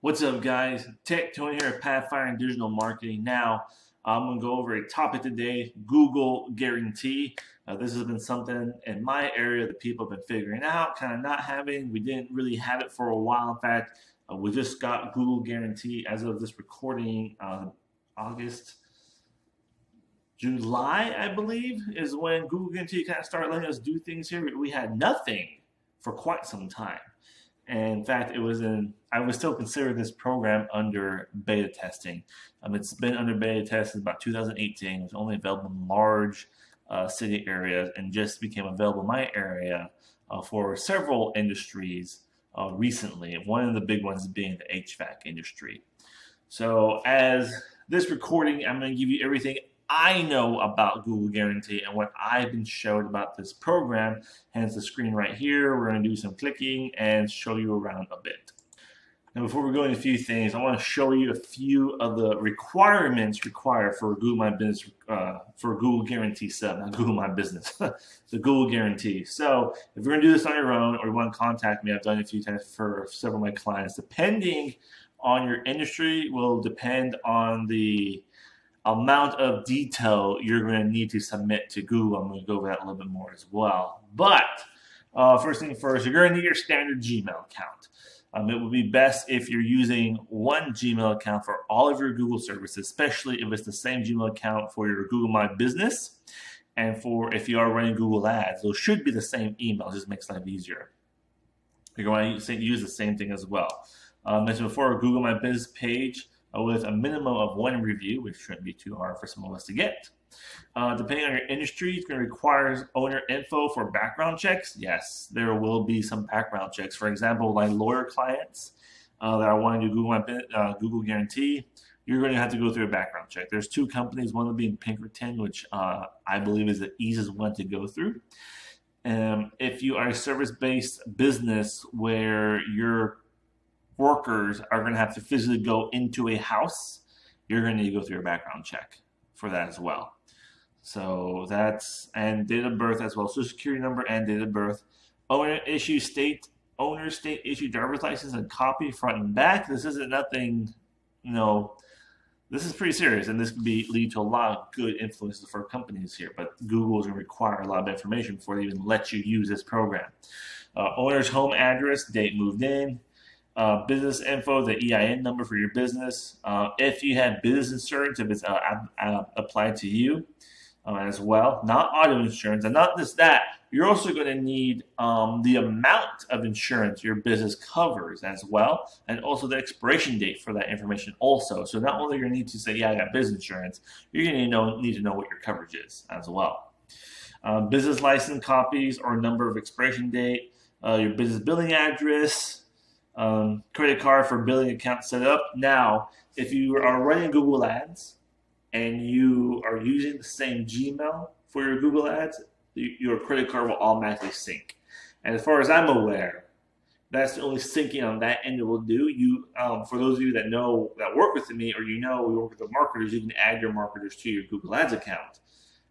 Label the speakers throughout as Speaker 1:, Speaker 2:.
Speaker 1: What's up, guys? Tech Tony here at Pathfinder Digital Marketing. Now, I'm going to go over a topic today, Google Guarantee. This has been something in my area that people have been figuring out, kind of not having. We didn't really have it for a while. In fact, we just got Google Guarantee as of this recording, August, July, I believe, is when Google Guarantee kind of started letting us do things here. We had nothing for quite some time. And in fact, I would still consider this program under beta testing. It's been under beta test since about 2018. It was only available in large city areas and just became available in my area for several industries recently. One of the big ones being the HVAC industry. So as this recording, I'm going to give you everything I know about Google Guarantee and what I've been showed about this program. Hence the screen right here. We're going to do some clicking and show you around a bit. Now, before we go into a few things, I want to show you a few of the requirements required for Google My Business, for Google Guarantee sub, not Google My Business, the Google Guarantee. So if you're going to do this on your own or you want to contact me, I've done it a few times for several of my clients. Depending on your industry will depend on the amount of detail you're going to need to submit to Google. I'm going to go over that a little bit more as well. But first thing first, you're going to need your standard Gmail account. It would be best if you're using one Gmail account for all of your Google services, especially if it's the same Gmail account for your Google My Business and for if you are running Google Ads. Those should be the same email. It just makes life easier. You're going to use the same thing as well. Mentioned before, a Google My Business page with a minimum of one review, which shouldn't be too hard for some of us to get. Depending on your industry, it's going to require owner info for background checks. Yes, there will be some background checks. For example, my lawyer clients that I want to do Google Guarantee, you're going to have to go through a background check. There's two companies, one will be in Pinkerton, which I believe is the easiest one to go through. If you are a service-based business where your workers are going to have to physically go into a house, you're going to need to go through a background check for that as well. So that's, and date of birth as well, social security number and date of birth. Owner state issued driver's license and copy front and back. This isn't nothing, this is pretty serious, and this could lead to a lot of good influences for companies here, but Google is going to require a lot of information before they even let you use this program. Owner's home address, date moved in, business info, the EIN number for your business. If you have business insurance, if it's applied to you as well, not auto insurance, and not just that, you're also going to need the amount of insurance your business covers as well, and also the expiration date for that information also. So not only you're going to need to say, yeah, I got business insurance, you're going to need to know what your coverage is as well. Business license copies or number of expiration date, your business billing address, credit card for billing account set up. Now, if you are running Google Ads and you are using the same Gmail for your Google Ads, your credit card will automatically sync. And as far as I'm aware, that's the only syncing on that end it will do. For those of you that work with me, or we work with the marketers, you can add your marketers to your Google Ads account.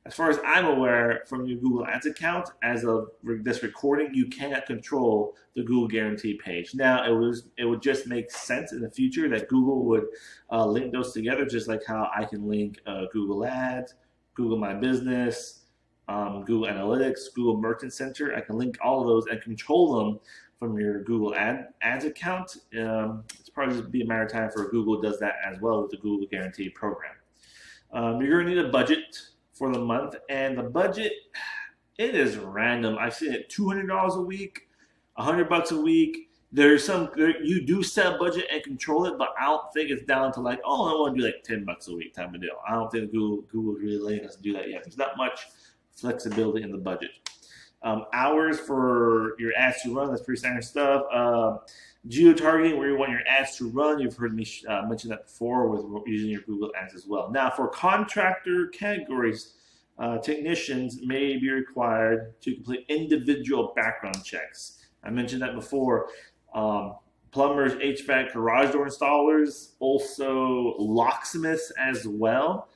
Speaker 1: As far as I'm aware, from your Google Ads account, as of this recording, you cannot control the Google Guarantee page. Now, it would just make sense in the future that Google would link those together, just like how I can link Google Ads, Google My Business, Google Analytics, Google Merchant Center. I can link all of those and control them from your Google Ads account. It's probably just be a matter of time for Google does that as well with the Google Guarantee program. You're going to need a budget for the month, and the budget, it is random. I've seen it $200 a week, $100 a week. There's some, you do set a budget and control it, but I don't think it's down to like, oh, I want to do like $10 a week type of deal. I don't think Google is really letting us do that yet. There's not much flexibility in the budget. Hours for your ads to run, that's pretty standard stuff. Geo-targeting, where you want your ads to run. You've heard me mention that before with using your Google Ads as well. Now, for contractor categories, technicians may be required to complete individual background checks. I mentioned that before. Plumbers, HVAC, garage door installers, also locksmiths as well.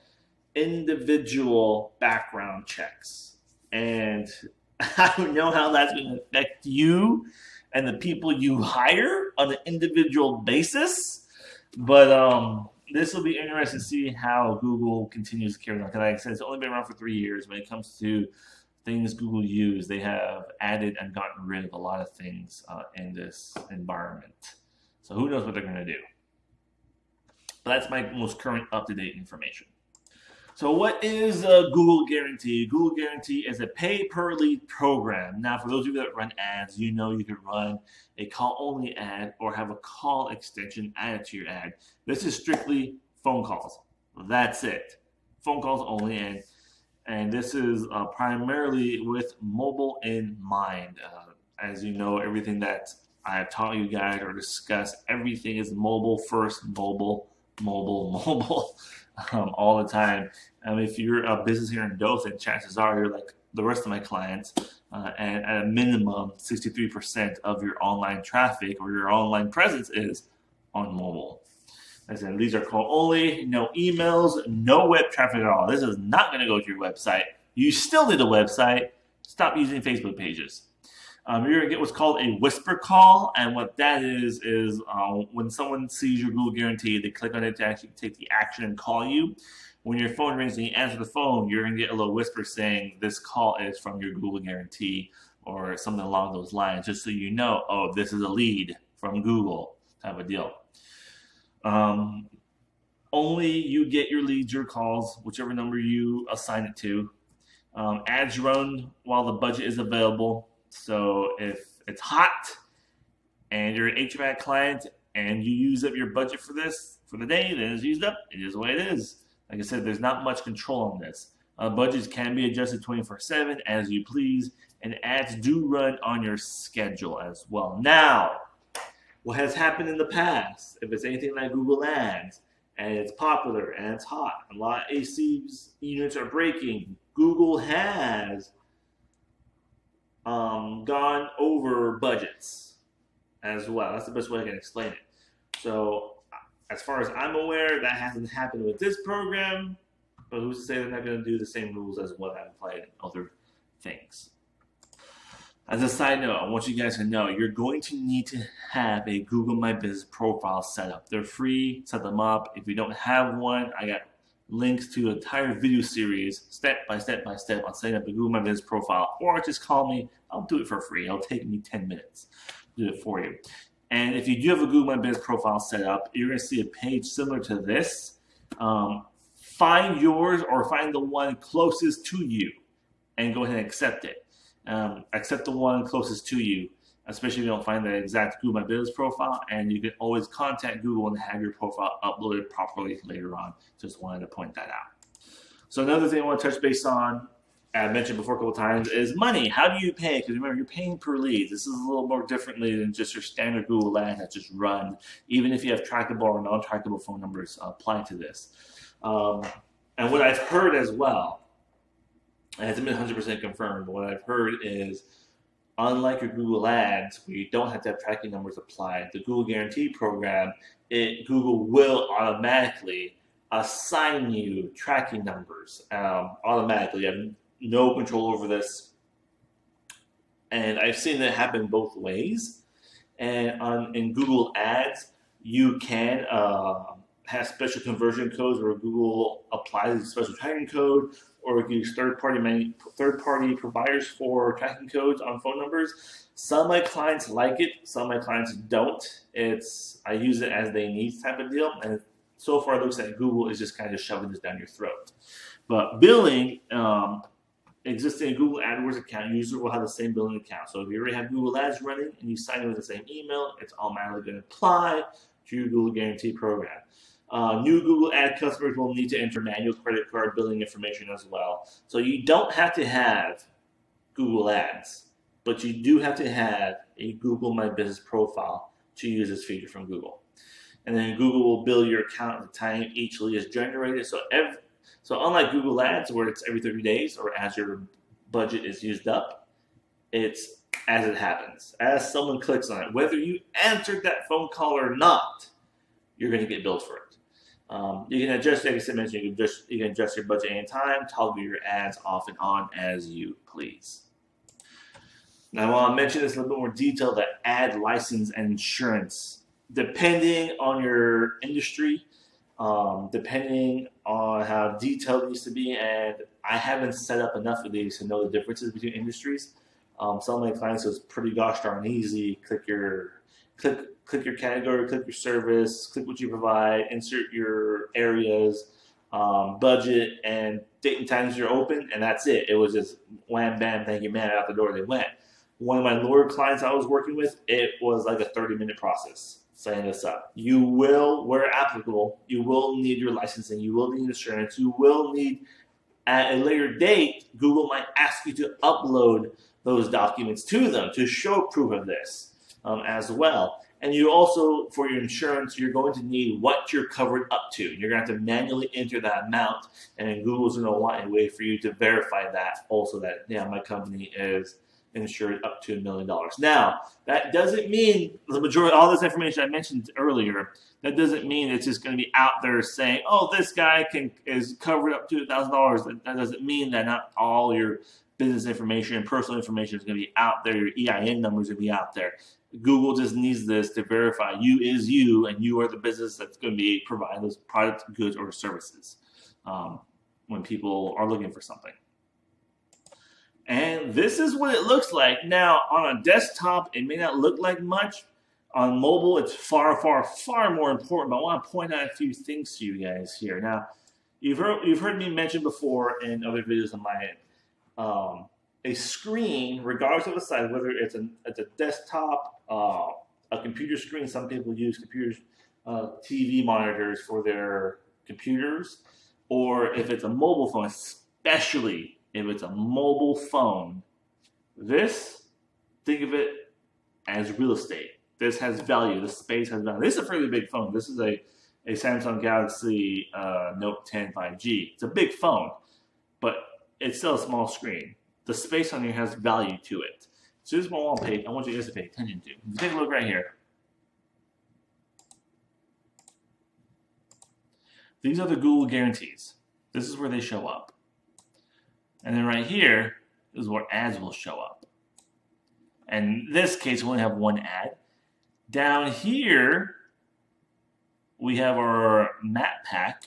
Speaker 1: Individual background checks. And I don't know how that's going to affect you and the people you hire on an individual basis. But this will be interesting to see how Google continues to carry on. Because like I said, it's only been around for 3 years. When it comes to things Google use, they have added and gotten rid of a lot of things in this environment. So who knows what they're going to do? But that's my most current up-to-date information. So what is Google Guarantee? Google Guarantee is a pay-per-lead program. Now, for those of you that run ads, you know you could run a call-only ad or have a call extension added to your ad. This is strictly phone calls. That's it. Phone calls only, and this is primarily with mobile in mind. As you know, everything that I have taught you guys or discussed, everything is mobile first, mobile, all the time. If you're a business here in Dothan, chances are you're like the rest of my clients, and at a minimum, 63% of your online traffic or your online presence is on mobile. As in, these are call only, no emails, no web traffic at all. This is not going to go to your website. You still need a website. Stop using Facebook pages. You're going to get what's called a whisper call, and what that is when someone sees your Google Guarantee, they click on it to actually take the action and call you. When your phone rings and you answer the phone, you're going to get a little whisper saying this call is from your Google Guarantee or something along those lines, just so you know, oh, this is a lead from Google type of deal. Only you get your leads, your calls, whichever number you assign it to. Ads run while the budget is available. So if it's hot and you're an HVAC client and you use up your budget for this for the day, then it's used up. It is the way it is. Like I said, there's not much control on this. Budgets can be adjusted 24/7 as you please, and ads do run on your schedule as well. Now, what has happened in the past, if it's anything like Google Ads, and it's popular and it's hot, a lot of AC units are breaking, Google has gone over budgets as well. That's the best way I can explain it. So as far as I'm aware, that hasn't happened with this program, but who's to say they're not going to do the same rules as what I've applied in other things. As a side note, I want you guys to know you're going to need to have a Google My Business profile set up. They're free, set them up. If you don't have one, I got links to an entire video series, step by step on setting up a Google My Business profile, or just call me. I'll do it for free. It'll take me 10 minutes to do it for you. And if you do have a Google My Business profile set up, you're going to see a page similar to this. Find yours or find the one closest to you and go ahead and accept it. Accept the one closest to you, especially if you don't find the exact Google My Business profile, and you can always contact Google and have your profile uploaded properly later on. Just wanted to point that out. So another thing I want to touch base on, I mentioned before a couple times, is money. How do you pay? Because remember, you're paying per lead. This is a little more differently than just your standard Google ad that's just run, even if you have trackable or non-trackable phone numbers applied to this. And what I've heard as well, it hasn't been 100% confirmed, but what I've heard is, unlike your Google Ads, where you don't have to have tracking numbers applied, the Google Guarantee program, Google will automatically assign you tracking numbers automatically. You have no control over this. And I've seen it happen both ways. And in Google Ads, you can have special conversion codes where Google applies a special tracking code, or use third-party providers for tracking codes on phone numbers. Some of my clients like it, some of my clients don't. I use it as they need type of deal, and so far it looks like Google is just kind of shoving this down your throat. But billing, existing Google AdWords account user will have the same billing account. So if you already have Google Ads running and you sign in with the same email, it's automatically going to apply to your Google Guarantee program. New Google Ad customers will need to enter manual credit card billing information as well. So you don't have to have Google Ads, but you do have to have a Google My Business profile to use this feature from Google. And then Google will bill your account at the time each lead is generated. So unlike Google Ads, where it's every 30 days or as your budget is used up, it's as it happens. As someone clicks on it, whether you answered that phone call or not, you're going to get billed for it. You can adjust, like I mentioned, you can adjust your budget anytime, toggle your ads off and on as you please. Now, I want to mention this in a little bit more detail, the ad license and insurance. depending on your industry, depending on how detailed it needs to be, and I haven't set up enough of these to know the differences between industries. Some of my clients, it's pretty gosh darn easy. Click your category, click your service, click what you provide, insert your areas, budget, and date and times you're open, and that's it. It was just wham, bam, thank you, man, out the door they went. One of my lawyer clients I was working with, it was like a 30-minute process setting this up. You will, where applicable, you will need your licensing, you will need insurance, you will need, at a later date, Google might ask you to upload those documents to them to show proof of this as well. And you also, for your insurance, you're going to need what you're covered up to. You're going to have to manually enter that amount, and then Google's going to want a way for you to verify that also, that, yeah, my company is insured up to $1 million. Now, that doesn't mean the majority, all this information I mentioned earlier, that doesn't mean it's just going to be out there saying, oh, this guy is covered up to $1,000. That doesn't mean that not all your business information and personal information is going to be out there. Your EIN numbers are going to be out there. Google just needs this to verify you is you, and you are the business that's going to be providing those products, goods, or services when people are looking for something. And this is what it looks like. Now, on a desktop, it may not look like much. On mobile, it's far, far, far more important. But I want to point out a few things to you guys here. Now, you've heard me mention before in other videos on my end, a screen, regardless of the size, whether it's a desktop, a computer screen. Some people use computers, TV monitors for their computers, or if it's a mobile phone, especially if it's a mobile phone, think of it as real estate. This has value. This space has value. This is a fairly big phone. This is a Samsung Galaxy Note 10 5G. It's a big phone, but it's still a small screen. The space on here has value to it. So this is what I want you guys to pay attention to. If you take a look right here. These are the Google guarantees. This is where they show up. And then right here is where ads will show up. And in this case, we only have one ad. Down here, we have our map pack.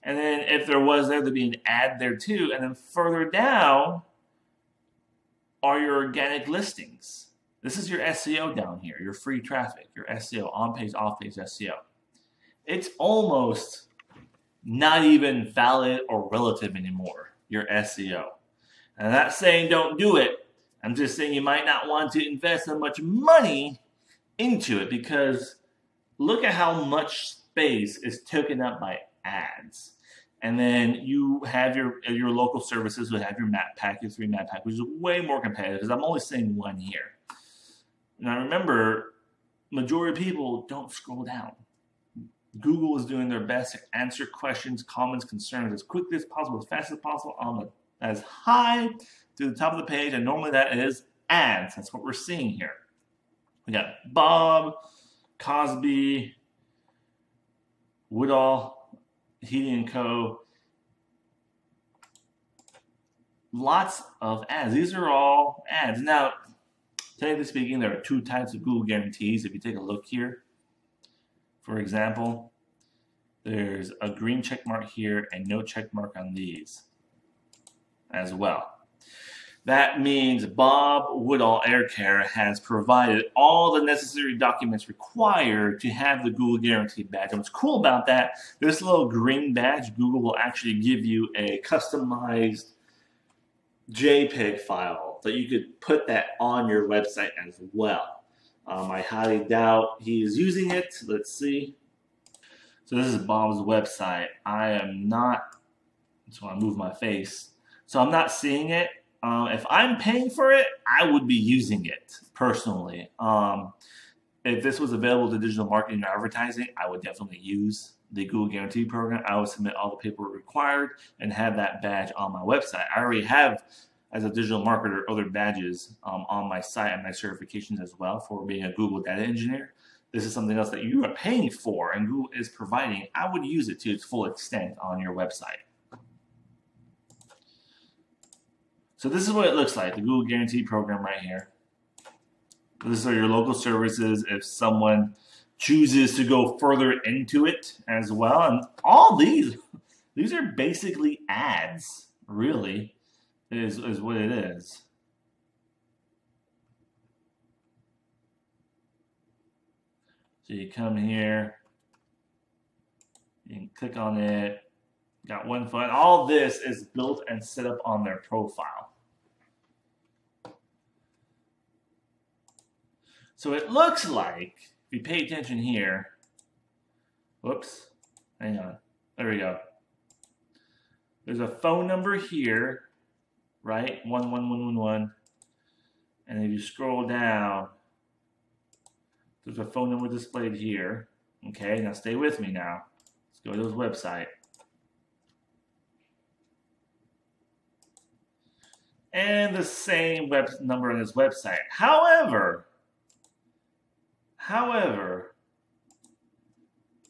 Speaker 1: And then if there was there'd be an ad there too. And then further down are your organic listings. This is your SEO down here, your free traffic, your SEO, on-page, off-page SEO. It's almost not even valid or relative anymore, your SEO. And I'm not saying don't do it. I'm just saying you might not want to invest that much money into it, because look at how much space is taken up by ads. And then you have your local services would have your map pack, your free map pack, which is way more competitive, because I'm only saying one here. Now remember, majority of people don't scroll down. Google is doing their best to answer questions, comments, concerns as quickly as possible, as fast as possible, as high to the top of the page, and normally that is ads. That's what we're seeing here. We got Bob, Cosby, Woodall, Heating & Co. Lots of ads. These are all ads. Now, technically speaking, there are two types of Google guarantees. If you take a look here, for example, there's a green check mark here and no check mark on these as well. That means Bob Woodall Air Care has provided all the necessary documents required to have the Google Guarantee badge. And what's cool about that, this little green badge, Google will actually give you a customized JPEG file that you could put that on your website as well. I highly doubt he is using it. Let's see. So this is Bob's website. I am not, so I move my face. So I'm not seeing it. If I'm paying for it, I would be using it personally. If this was available to digital marketing and advertising, I would definitely use the Google Guarantee Program. I would submit all the paperwork required and have that badge on my website. I already have, as a digital marketer, other badges on my site and my certifications as well for being a Google data engineer. This is something else that you are paying for and Google is providing. I would use it to its full extent on your website. So this is what it looks like, the Google Guarantee Program right here. These are your local services if someone chooses to go further into it as well. And all these are basically ads, really, is what it is. So you come here, you can click on it, got one foot. All this is built and set up on their profile. So it looks like, if you pay attention here, whoops, hang on, there we go. There's a phone number here, right? 11111. And if you scroll down, there's a phone number displayed here. Okay, now stay with me now. Let's go to his website. And the same web number on his website. However,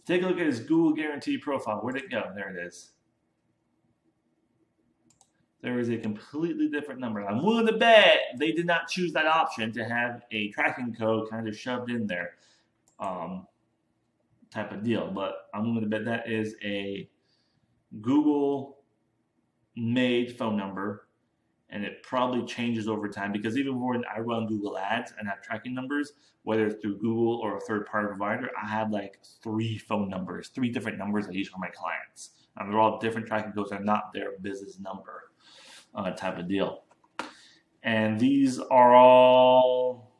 Speaker 1: take a look at his Google Guarantee profile. Where'd it go? There it is. There is a completely different number. I'm willing to bet they did not choose that option to have a tracking code kind of shoved in there, type of deal. But I'm willing to bet that is a Google-made phone number, and it probably changes over time because even when I run Google Ads and have tracking numbers, whether it's through Google or a third-party provider, I have like 3 phone numbers, 3 different numbers I use for my clients. They're all different tracking codes. They're not their business number. Type of deal. And these are all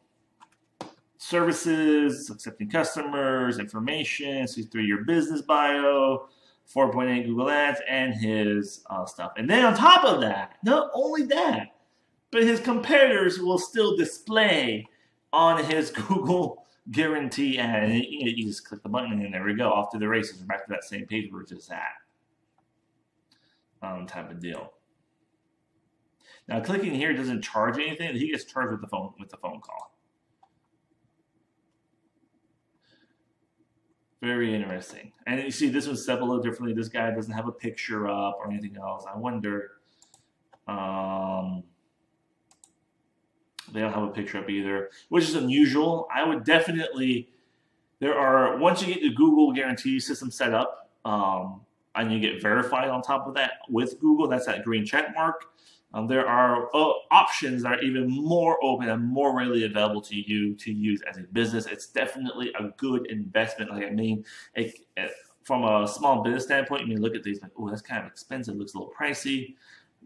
Speaker 1: services, accepting customers, information, see through your business bio, 4.8 Google Ads, and his stuff. And then on top of that, not only that, but his competitors will still display on his Google Guarantee ad. And you just click the button and there we go, off to the races. We're back to that same page we're just at. Type of deal. Now clicking here doesn't charge anything. He gets charged with the phone call. Very interesting. And you see this one's set up a little differently. This guy doesn't have a picture up or anything else. I wonder. They don't have a picture up either, which is unusual. I would definitely. Once you get the Google Guarantee system set up, and you get verified on top of that with Google, that's that green check mark. There are options that are even more open and more readily available to you to use as a business. It's definitely a good investment. Like, I mean, from a small business standpoint, you may look at these like, oh, that's kind of expensive. It looks a little pricey.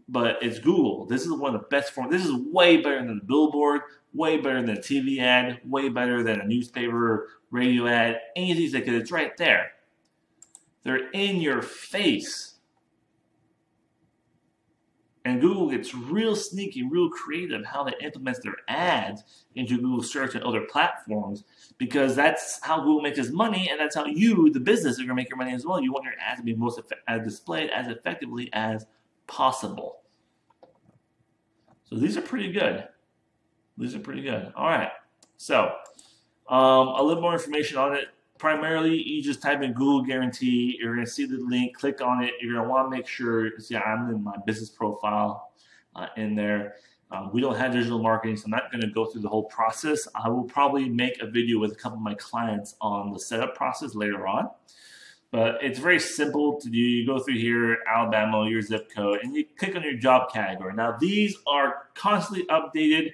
Speaker 1: But it's Google. This is one of the best forms. This is way better than a billboard, way better than a TV ad, way better than a newspaper, radio ad, anything, because it's right there. They're in your face. And Google gets real sneaky, real creative how they implement their ads into Google Search and other platforms, because that's how Google makes its money, and that's how you, the business, are going to make your money as well. You want your ads to be displayed as effectively as possible. So these are pretty good. These are pretty good. All right. So a little more information on it. Primarily, you just type in Google Guarantee. You're going to see the link. Click on it. You're going to want to make sure. See, I'm in my business profile in there. We don't have digital marketing, so I'm not going to go through the whole process. I will probably make a video with a couple of my clients on the setup process later on. But it's very simple to do. You go through here, Alabama, your zip code, and you click on your job category. Now, these are constantly updated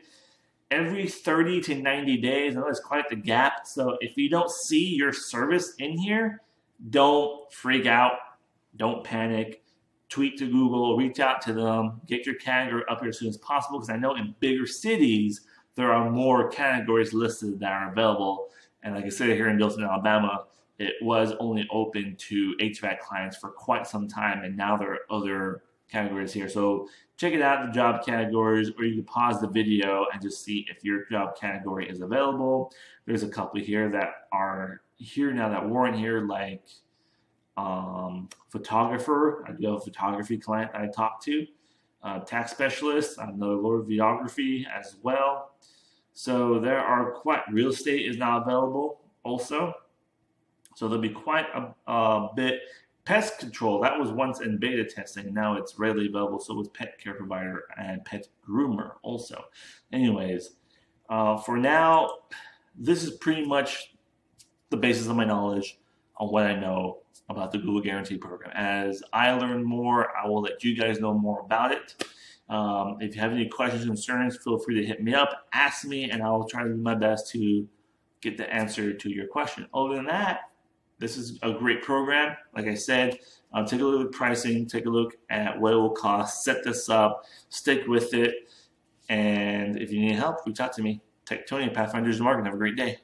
Speaker 1: every 30 to 90 days. I know it's quite the gap. So if you don't see your service in here, don't freak out. Don't panic. Tweet to Google, reach out to them, get your category up here as soon as possible, because I know in bigger cities, there are more categories listed that are available. And like I said, here in Dothan, Alabama, it was only open to HVAC clients for quite some time, and now there are other categories here. So check it out, the job categories, or you can pause the video and just see if your job category is available. There's a couple here that are here now that weren't here, like photographer. I do have a photography client that I talked to. Tax specialist, another Lord videography as well. So there are real estate is now available also. So there'll be quite a bit. Pest control, that was once in beta testing, and now it's readily available. So was pet care provider and pet groomer also. Anyways, For now, this is pretty much the basis of my knowledge on what I know about the Google Guarantee Program. As I learn more, I will let you guys know more about it. If you have any questions or concerns, feel free to hit me up, ask me, and I'll try to do my best to get the answer to your question. Other than that, this is a great program. Like I said, take a look at pricing, take a look at what it will cost, set this up, stick with it, and if you need help, reach out to me. Tony, Pathfinders Marketing. Have a great day.